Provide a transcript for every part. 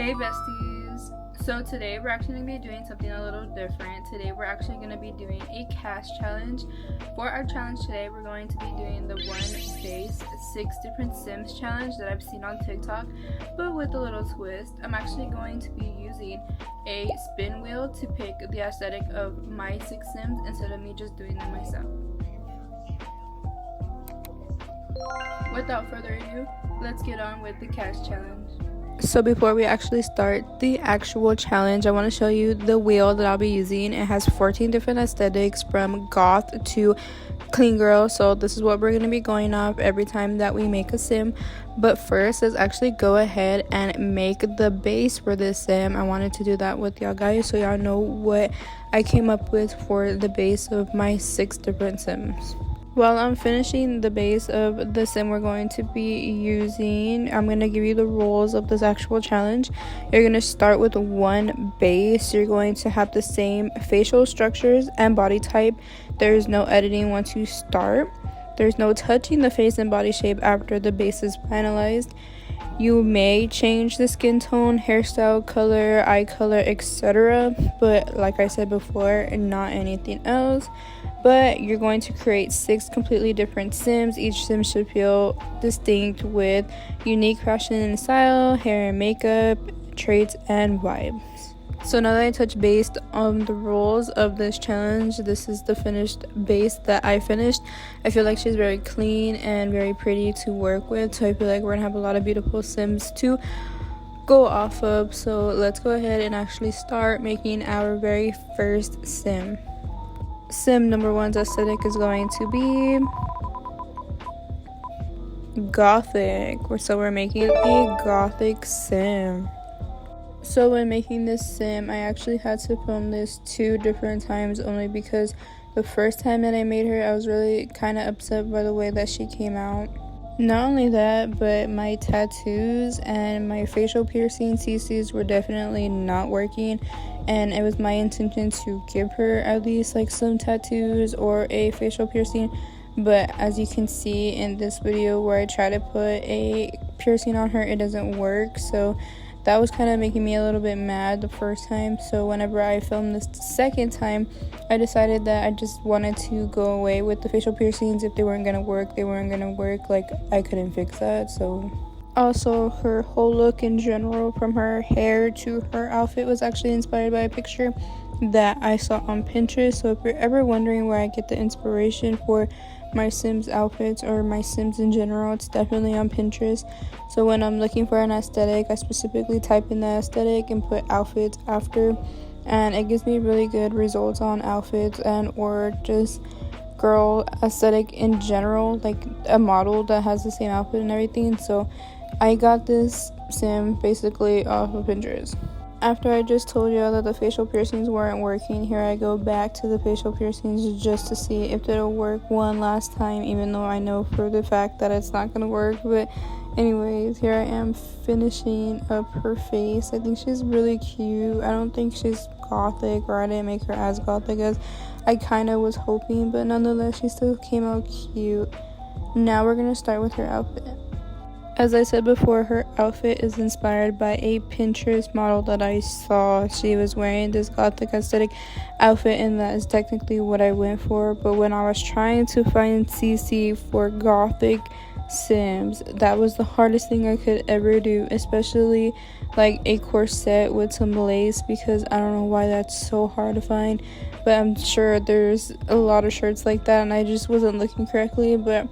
Hey besties, so today we're actually going to be doing something a little different. Today we're actually going to be doing a cast challenge. For our challenge today, we're going to be doing the one base 6 different sims challenge that I've seen on TikTok, but with a little twist. I'm actually going to be using a spin wheel to pick the aesthetic of my 6 sims instead of me just doing them myself. Without further ado, let's get on with the cast challenge. So before we actually start the actual challenge, I want to show you the wheel that I'll be using. It has 14 different aesthetics from goth to clean girl. So this is what we're going to be going off every time that we make a sim. But first, let's actually go ahead and make the base for this sim. I wanted to do that with y'all guys so y'all know what I came up with for the base of my 6 different sims. While I'm finishing the base of the sim we're going to be using, I'm going to give you the rules of this actual challenge. You're going to start with one base. You're going to have the same facial structures and body type. There's no editing once you start. There's no touching the face and body shape after the base is finalized. You may change the skin tone, hairstyle, color, eye color, etc. But like I said before, not anything else. But you're going to create 6 completely different sims. Each sim should feel distinct with unique fashion and style, hair and makeup, traits, and vibes. So now that I touched base on the rules of this challenge, this is the finished base that I finished. I feel like she's very clean and very pretty to work with. So I feel like we're going to have a lot of beautiful sims to go off of. So let's go ahead and actually start making our very first sim. Sim number 1's aesthetic is going to be gothic. So we're making a gothic sim. So when making this sim, I actually had to film this 2 different times only because the first time that I made her, I was really kind of upset by the way that she came out. Not only that, but my tattoos and my facial piercing CCs were definitely not working, and it was my intention to give her at least like some tattoos or a facial piercing, but as you can see in this video where I try to put a piercing on her, it doesn't work. So that was kind of making me a little bit mad the first time. So whenever I filmed this the second time, I decided that I just wanted to go away with the facial piercings. If they weren't going to work, they weren't going to work. Like, I couldn't fix that. So also, her whole look in general, from her hair to her outfit, was actually inspired by a picture that I saw on Pinterest. So if you're ever wondering where I get the inspiration for my sims outfits or my sims in general, it's definitely on Pinterest. So when I'm looking for an aesthetic, I specifically type in the aesthetic and put outfits after, and it gives me really good results on outfits and or just girl aesthetic in general, like a model that has the same outfit and everything. So I got this sim basically off of Pinterest. After I just told y'all that the facial piercings weren't working, here I go back to the facial piercings just to see if it'll work one last time, even though I know for the fact that it's not gonna work. But anyways, here I am finishing up her face. I think she's really cute. I don't think she's gothic, or I didn't make her as gothic as I kind of was hoping, but nonetheless she still came out cute. Now we're gonna start with her outfit. As I said before, her outfit is inspired by a Pinterest model that I saw. She was wearing this gothic aesthetic outfit, and that is technically what I went for. But when I was trying to find CC for gothic sims, that was the hardest thing I could ever do, especially like a corset with some lace, because I don't know why that's so hard to find. But I'm sure there's a lot of shirts like that, and I just wasn't looking correctly. But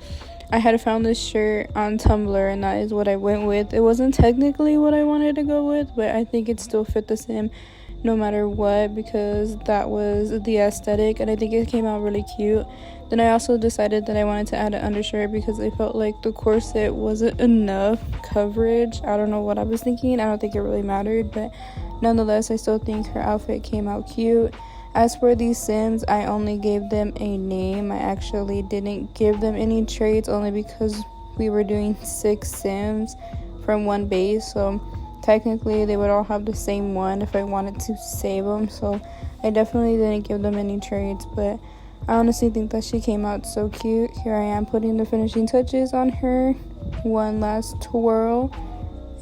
I had found this shirt on Tumblr, and that is what I went with. It wasn't technically what I wanted to go with, but I think it still fit the sim no matter what, because that was the aesthetic, and I think it came out really cute. Then I also decided that I wanted to add an undershirt because I felt like the corset wasn't enough coverage. I don't know what I was thinking. I don't think it really mattered, but nonetheless, I still think her outfit came out cute. As for these sims, I only gave them a name. I actually didn't give them any traits, only because we were doing 6 sims from one base. So technically they would all have the same one if I wanted to save them. So I definitely didn't give them any traits, but I honestly think that she came out so cute. Here I am putting the finishing touches on her. One last twirl,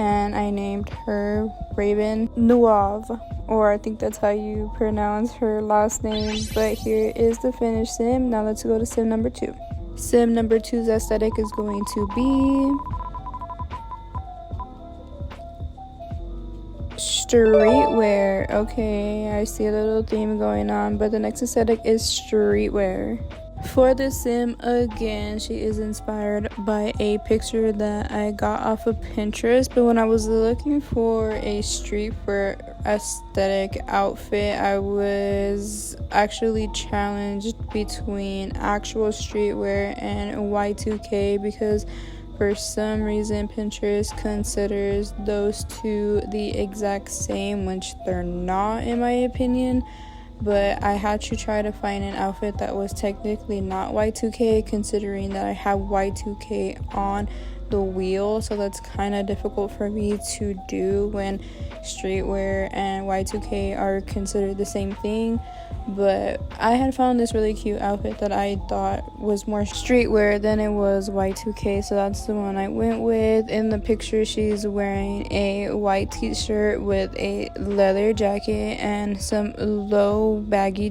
and I named her Raven Nuave, or I think that's how you pronounce her last name. But here is the finished sim. Now let's go to sim number 2. Sim number 2's aesthetic is going to be streetwear. Okay, I see a little theme going on, but the next aesthetic is streetwear. For the sim, again, she is inspired by a picture that I got off of Pinterest. But when I was looking for a streetwear aesthetic outfit, I was actually challenged between actual streetwear and Y2K, because for some reason Pinterest considers those two the exact same, which they're not in my opinion. But I had to try to find an outfit that was technically not Y2K, considering that I have Y2K on the wheel, so that's kind of difficult for me to do when streetwear and Y2K are considered the same thing. But I had found this really cute outfit that I thought was more streetwear than it was Y2K, so that's the one I went with. In the picture, she's wearing a white t-shirt with a leather jacket and some low-rise baggy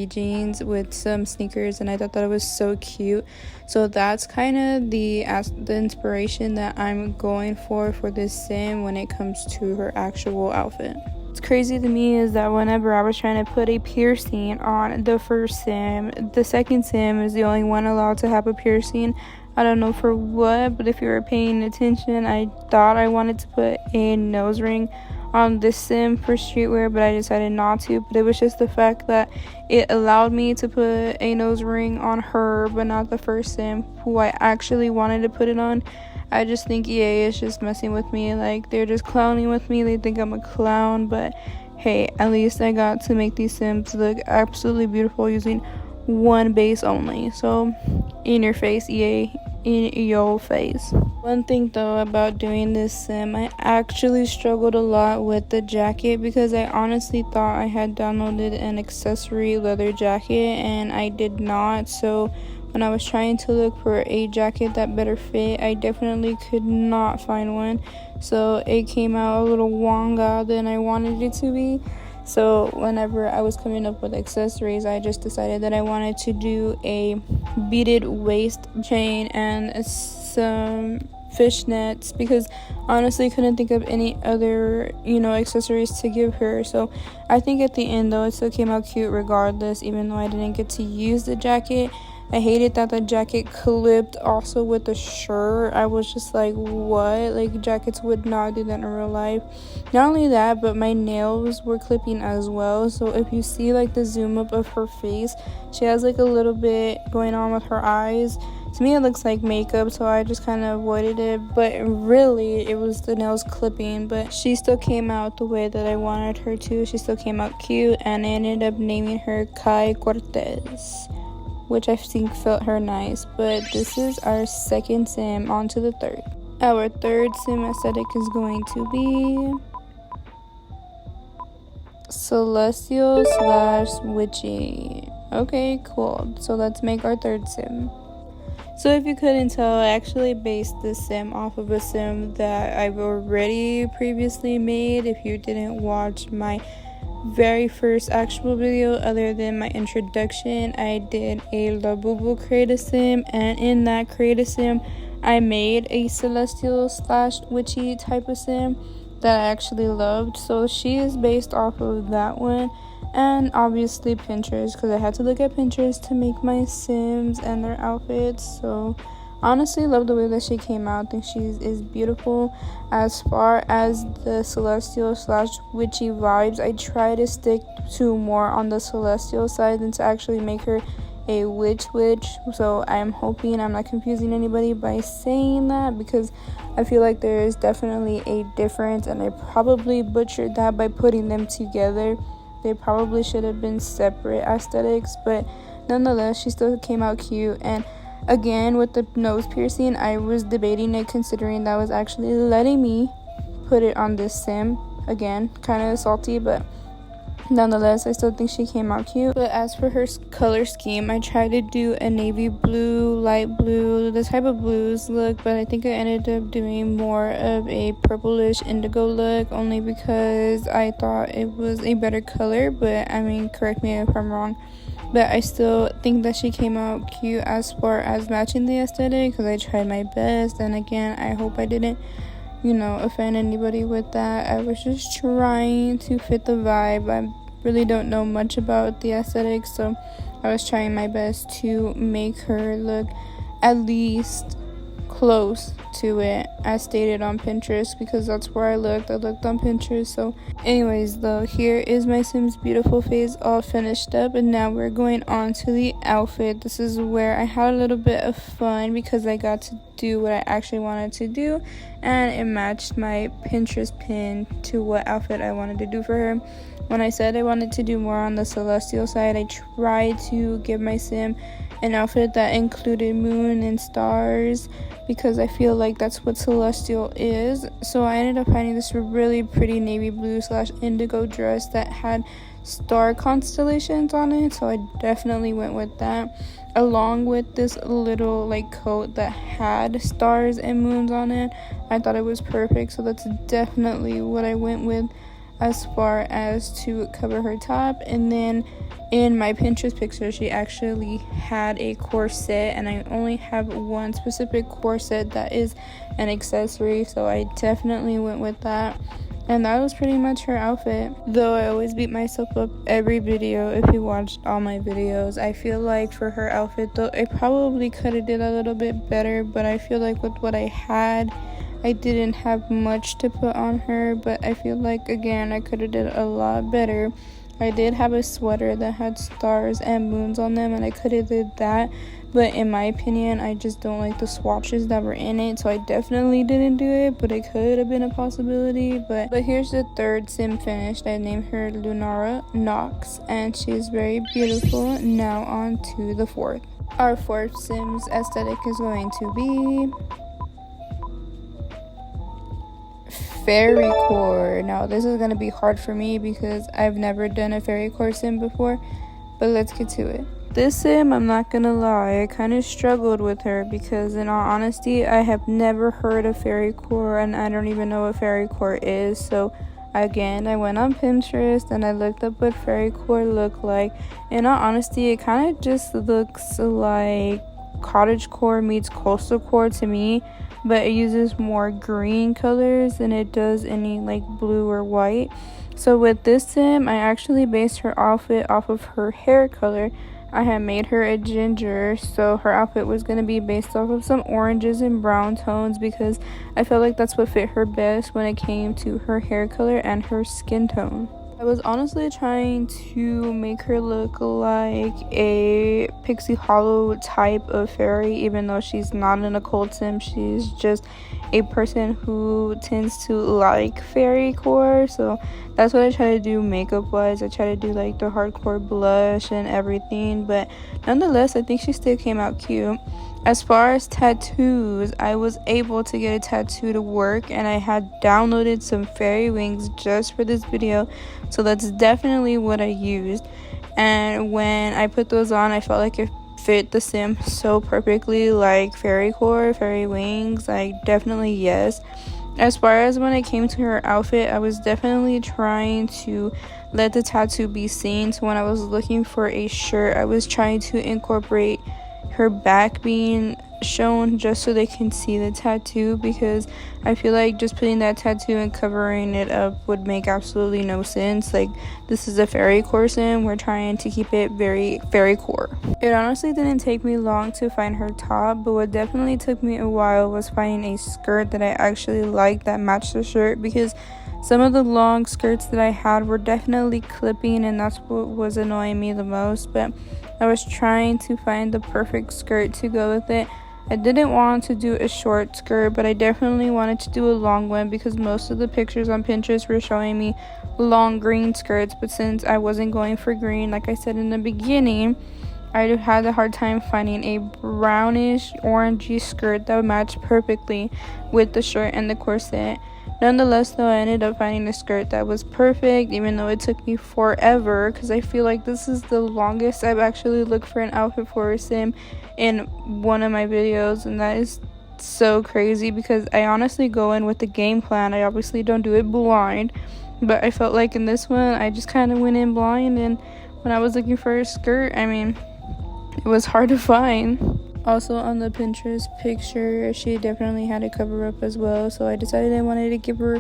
jeans with some sneakers, and I thought that it was so cute. So that's kind of the inspiration that I'm going for this sim when it comes to her actual outfit. What's crazy to me is that whenever I was trying to put a piercing on the first sim, the second sim is the only one allowed to have a piercing. I don't know for what, but if you were paying attention, I thought I wanted to put a nose ring on this sim for streetwear, but I decided not to. But it was just the fact that it allowed me to put a nose ring on her, but not the first sim who I actually wanted to put it on. I just think EA is just messing with me. Like, they're just clowning with me. They think I'm a clown, but hey, at least I got to make these sims look absolutely beautiful using one base only. So, in your face, EA, in your face. One thing though about doing this sim, I actually struggled a lot with the jacket, because I honestly thought I had downloaded an accessory leather jacket and I did not. So when I was trying to look for a jacket that better fit, I definitely could not find one. So it came out a little wonga than I wanted it to be. So whenever I was coming up with accessories, I just decided that I wanted to do a beaded waist chain and some fishnets, because honestly couldn't think of any other accessories to give her. So I think at the end though, it still came out cute regardless, even though I didn't get to use the jacket. I hated that the jacket clipped also with the shirt. I was just like, what? Like, jackets would not do that in real life. Not only that, but my nails were clipping as well. So if you see like the zoom up of her face, she has like a little bit going on with her eyes. To me it looks like makeup, so I just kind of avoided it, but really it was the nails clipping. But she still came out the way that I wanted her to. She still came out cute, and I ended up naming her Kai Cortez, which I think felt her nice. But this is our second sim. On to the third. Our third sim aesthetic is going to be celestial / witchy. Okay, cool. So let's make our third sim. So if you couldn't tell, I actually based this sim off of a sim that I've already previously made. If you didn't watch my very first actual video other than my introduction, I did a Labubu create a sim, and in that create a sim I made a celestial / witchy type of sim that I actually loved. So she is based off of that one, and obviously Pinterest, because I had to look at Pinterest to make my sims and their outfits. So honestly love the way that she came out. I think she is beautiful. As far as the celestial / witchy vibes, I try to stick to more on the celestial side than to actually make her a witch. So I'm hoping I'm not confusing anybody by saying that, because I feel like there is definitely a difference, and I probably butchered that by putting them together. They probably should have been separate aesthetics, but nonetheless she still came out cute. And again, with the nose piercing, I was debating it, considering that was actually letting me put it on this sim. Again, kind of salty, but Nonetheless, I still think she came out cute. But as for her color scheme, I tried to do a navy blue, light blue, the type of blues look, but I think I ended up doing more of a purplish indigo look, only because I thought it was a better color. But I mean, correct me if I'm wrong, but I still think that she came out cute as far as matching the aesthetic, because I tried my best. And again, I hope I didn't offend anybody with that. I was just trying to fit the vibe. I really don't know much about the aesthetics, so I was trying my best to make her look at least close to it as stated on Pinterest, because that's where I looked on Pinterest. So anyways, though, here is my Sims beautiful face all finished up, and now we're going on to the outfit. This is where I had a little bit of fun because I got to do what I actually wanted to do, and it matched my Pinterest pin to what outfit I wanted to do for her. When I said I wanted to do more on the celestial side, I tried to give my Sim an outfit that included moon and stars, because I feel like that's what celestial is. So I ended up finding this really pretty navy blue / indigo dress that had star constellations on it, so I definitely went with that, along with this little coat that had stars and moons on it. I thought it was perfect, so that's definitely what I went with as far as to cover her top. And then in my Pinterest picture, she actually had a corset, and I only have one specific corset that is an accessory, so I definitely went with that. And that was pretty much her outfit. Though I always beat myself up every video if you watched all my videos. I feel like for her outfit, though, I probably could have did a little bit better, but I feel like with what I had, I didn't have much to put on her. But I feel like, again, I could have did a lot better. I did have a sweater that had stars and moons on them, and I could have did that, but in my opinion, I just don't like the swatches that were in it, so I definitely didn't do it. But it could have been a possibility. But here's the third Sim finished. I named her Lunara Knox, and she's very beautiful. Now on to the fourth. Our fourth Sim's aesthetic is going to be fairycore. Now this is going to be hard for me because I've never done a fairycore Sim before, but let's get to it. This Sim, I'm not gonna lie, I kind of struggled with her because, in all honesty, I have never heard of fairycore, and I don't even know what fairycore is. So again, I went on Pinterest and I looked up what fairycore looked like. In all honesty, it kind of just looks like cottagecore meets coastalcore to me, but it uses more green colors than it does any blue or white. So with this Sim, I actually based her outfit off of her hair color. I had made her a ginger, so her outfit was going to be based off of some oranges and brown tones, because I felt like that's what fit her best when it came to her hair color and her skin tone. I was honestly trying to make her look like a Pixie Hollow type of fairy, even though she's not an occult Sim. She's just a person who tends to like fairycore, so that's what I try to do makeup wise. I try to do the hardcore blush and everything, but nonetheless, I think she still came out cute. As far as tattoos, I was able to get a tattoo to work, and I had downloaded some fairy wings just for this video, so that's definitely what I used. And when I put those on, I felt like it fit the Sim so perfectly, like fairycore, fairy wings, definitely yes. As far as when it came to her outfit, I was definitely trying to let the tattoo be seen. So when I was looking for a shirt, I was trying to incorporate her back being shown just so they can see the tattoo, because I feel like just putting that tattoo and covering it up would make absolutely no sense. This is a fairycore Sim, we're trying to keep it very fairycore. It honestly didn't take me long to find her top, but what definitely took me a while was finding a skirt that I actually liked that matched the shirt, because some of the long skirts that I had were definitely clipping, and that's what was annoying me the most. But I was trying to find the perfect skirt to go with it. I didn't want to do a short skirt, but I definitely wanted to do a long one, because most of the pictures on Pinterest were showing me long green skirts. But since I wasn't going for green, like I said in the beginning, I had a hard time finding a brownish orangey skirt that would match perfectly with the shirt and the corset. Nonetheless, though, I ended up finding a skirt that was perfect, even though it took me forever, because I feel like this is the longest I've actually looked for an outfit for a sim in one of my videos, and that is so crazy because I honestly go in with the game plan. I obviously don't do it blind, but I felt like in this one I just kind of went in blind, and when I was looking for a skirt, I mean, it was hard to find. Also, on the Pinterest picture, she definitely had a cover up as well, so I decided I wanted to give her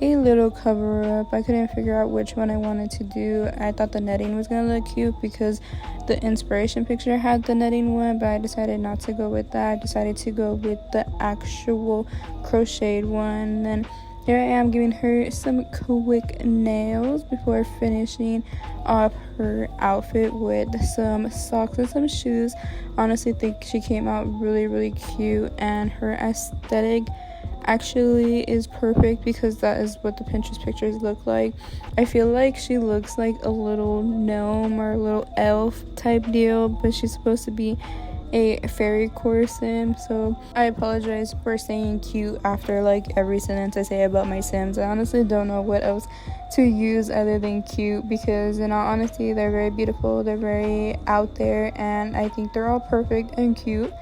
a little cover up. I couldn't figure out which one I wanted to do. I thought the netting was gonna look cute because the inspiration picture had the netting one, but I decided not to go with that. I decided to go with the actual crocheted one. Then here I am giving her some quick nails before finishing off her outfit with some socks and some shoes. Honestly, think she came out really cute, and her aesthetic actually is perfect because that is what the Pinterest pictures look like. I feel like she looks like a little gnome or a little elf type deal, but she's supposed to be a fairycore sim, so I apologize for saying cute after like every sentence I say about my sims. I honestly don't know what else to use other than cute, because in all honesty they're very beautiful, they're very out there, and I think they're all perfect and cute.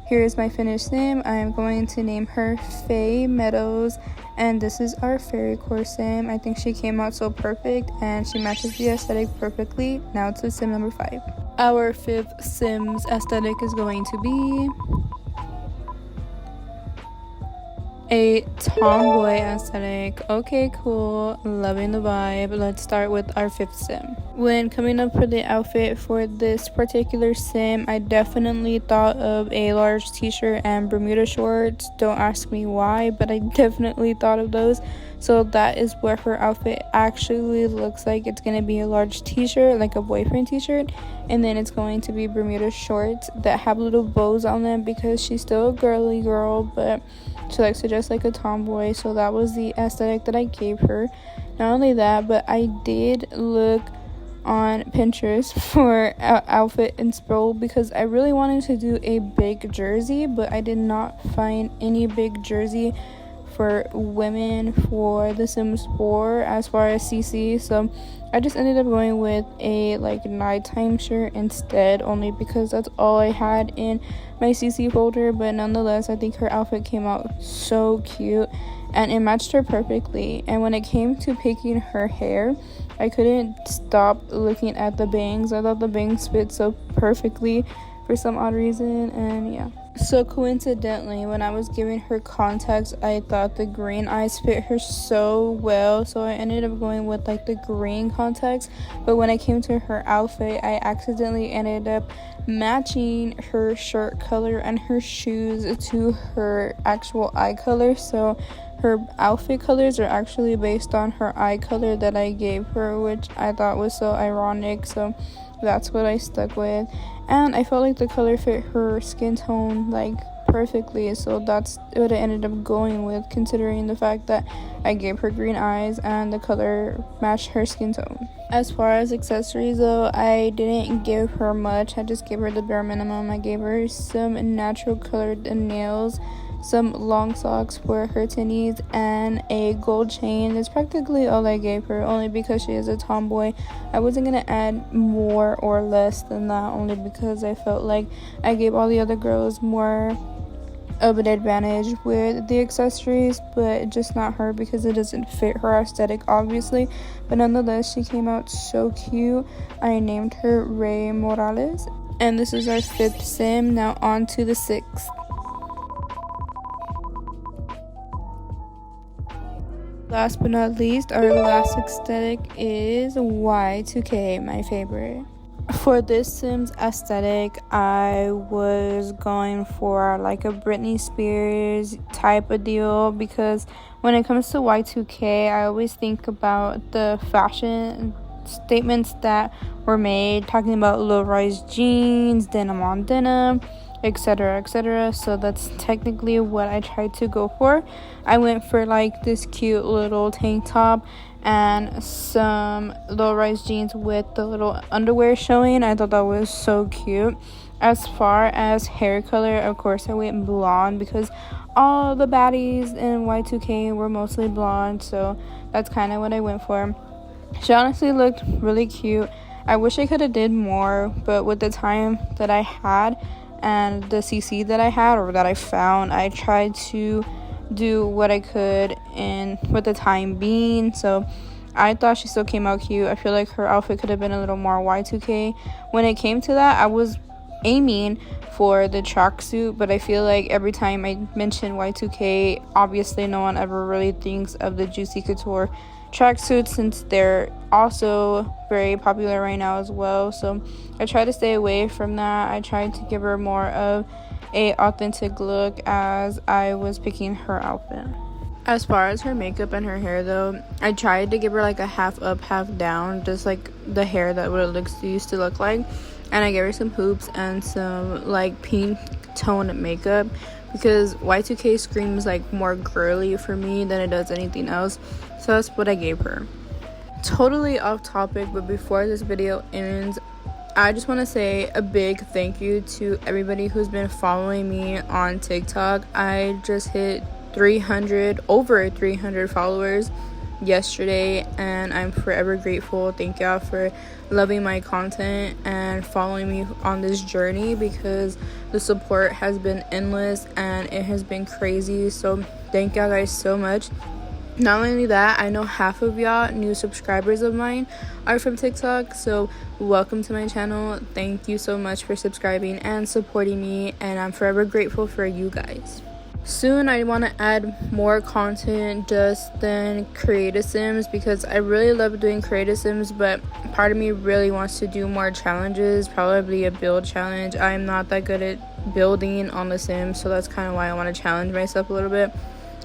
Here is my finished sim. I am going to name her Faye Meadows, and this is our fairycore sim. I think she came out so perfect and she matches the aesthetic perfectly. Now to sim number 5. Our 5th sim's aesthetic is going to be a tomboy aesthetic. Okay, cool, loving the vibe. Let's start with our 5th sim. When coming up for the outfit for this particular sim, I definitely thought of a large t-shirt and Bermuda shorts. Don't ask me why, but I definitely thought of those. So that is what her outfit actually looks like. It's going to be a large t-shirt, like a boyfriend t-shirt, and then it's going to be Bermuda shorts that have little bows on them because she's still a girly girl, but she likes to dress like a tomboy. So that was the aesthetic that I gave her. Not only that, but I did look on Pinterest for outfit inspo because I really wanted to do a big jersey, but I did not find any big jersey for women for The Sims 4 as far as CC, so I just ended up going with a like nighttime shirt instead, only because that's all I had in my CC folder. But nonetheless, I think her outfit came out so cute and it matched her perfectly. And when it came to picking her hair, I couldn't stop looking at the bangs. I thought the bangs fit so perfectly for some odd reason, and yeah. So coincidentally, when I was giving her contacts, I thought the green eyes fit her so well, so I ended up going with like the green contacts. But when it came to her outfit, I accidentally ended up matching her shirt color and her shoes to her actual eye color, so her outfit colors are actually based on her eye color that I gave her, which I thought was so ironic, so that's what I stuck with. And I felt like the color fit her skin tone like perfectly, so that's what I ended up going with, considering the fact that I gave her green eyes and the color matched her skin tone. As far as accessories though, I didn't give her much. I just gave her the bare minimum. I gave her some natural colored nails, some long socks for her tinnies, and a gold chain. That's practically all I gave her, only because she is a tomboy. I wasn't gonna add more or less than that, only because I felt like I gave all the other girls more of an advantage with the accessories, but just not her because it doesn't fit her aesthetic, obviously. But nonetheless, she came out so cute. I named her Ray Morales, and this is our 5th sim. Now on to the 6th. Last but not least, our last aesthetic is Y2K, my favorite. For this Sims aesthetic, I was going for like a Britney Spears type of deal, because when it comes to Y2K, I always think about the fashion statements that were made, talking about low-rise jeans, denim on denim, etc, etc. So that's technically what I tried to go for. I went for like this cute little tank top and some low-rise jeans with the little underwear showing. I thought that was so cute. As far as hair color, of course I went blonde, because all the baddies in Y2K were mostly blonde, so that's kind of what I went for. She honestly looked really cute. I wish I could have did more, but with the time that I had and the CC that I had or that I found, I tried to do what I could and with the time being. So I thought she still came out cute. I feel like her outfit could have been a little more Y2K. When it came to that, I was aiming for the tracksuit, but I feel like every time I mention Y2K, obviously no one ever really thinks of the Juicy Couture tracksuits, since they're also very popular right now as well. So I try to stay away from that. I tried to give her more of a authentic look as I was picking her outfit. As far as her makeup and her hair though, I tried to give her like a half up, half down, just like the hair that what it used to look like. And I gave her some hoops and some like pink tone makeup, because Y2K screams like more girly for me than it does anything else. So that's what I gave her. Totally off topic, but before this video ends, I just want to say a big thank you to everybody who's been following me on TikTok. I just hit over 300 followers yesterday, and I'm forever grateful. Thank y'all for loving my content and following me on this journey, because the support has been endless and it has been crazy. So thank y'all guys so much. Not only that, I know half of y'all new subscribers of mine are from TikTok, so welcome to my channel. Thank you so much for subscribing and supporting me, and I'm forever grateful for you guys. Soon I want to add more content just than creative sims, because I really love doing creative sims, but part of me really wants to do more challenges, probably a build challenge. I'm not that good at building on the sims, so that's kind of why I want to challenge myself a little bit.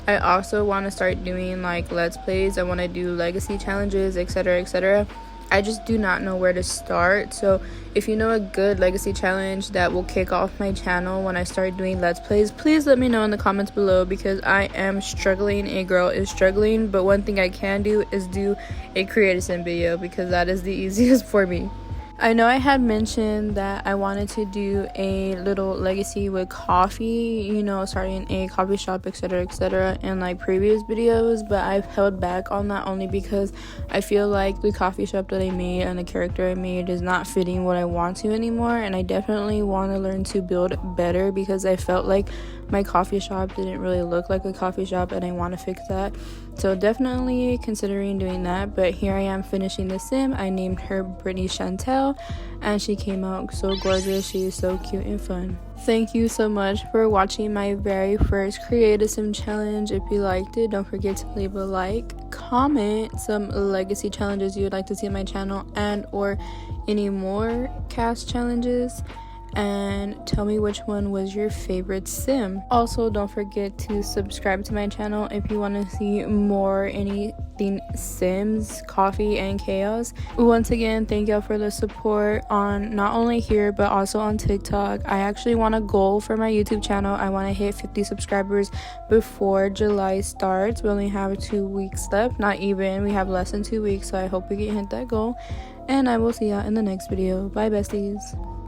I also want to start doing like let's plays. I want to do legacy challenges, etc, etc. I just do not know where to start. So if you know a good legacy challenge that will kick off my channel when I start doing let's plays, please let me know in the comments below, because I am struggling. A girl is struggling, but one thing I can do is do a creative sim video, because that is the easiest for me. I know I had mentioned that I wanted to do a little legacy with coffee, you know, starting a coffee shop, etc, etc, in like previous videos, but I've held back on that only because I feel like the coffee shop that I made and the character I made is not fitting what I want to anymore, and I definitely want to learn to build better, because I felt like my coffee shop didn't really look like a coffee shop, and I want to fix that. So definitely considering doing that. But here I am finishing the sim. I named her Brittany Chantel, and she came out so gorgeous. She is so cute and fun. Thank you so much for watching my very first creative sim challenge. If you liked it, don't forget to leave a like, comment some legacy challenges you would like to see on my channel, and or any more cast challenges, and tell me which one was your favorite sim. Also, don't forget to subscribe to my channel if you want to see more anything sims, coffee, and chaos. Once again, thank y'all for the support on not only here but also on TikTok. I actually want a goal for my YouTube channel. I want to hit 50 subscribers before July starts. We only have 2 weeks left, not even, we have less than 2 weeks, so I hope we can hit that goal, and I will see y'all in the next video. Bye besties.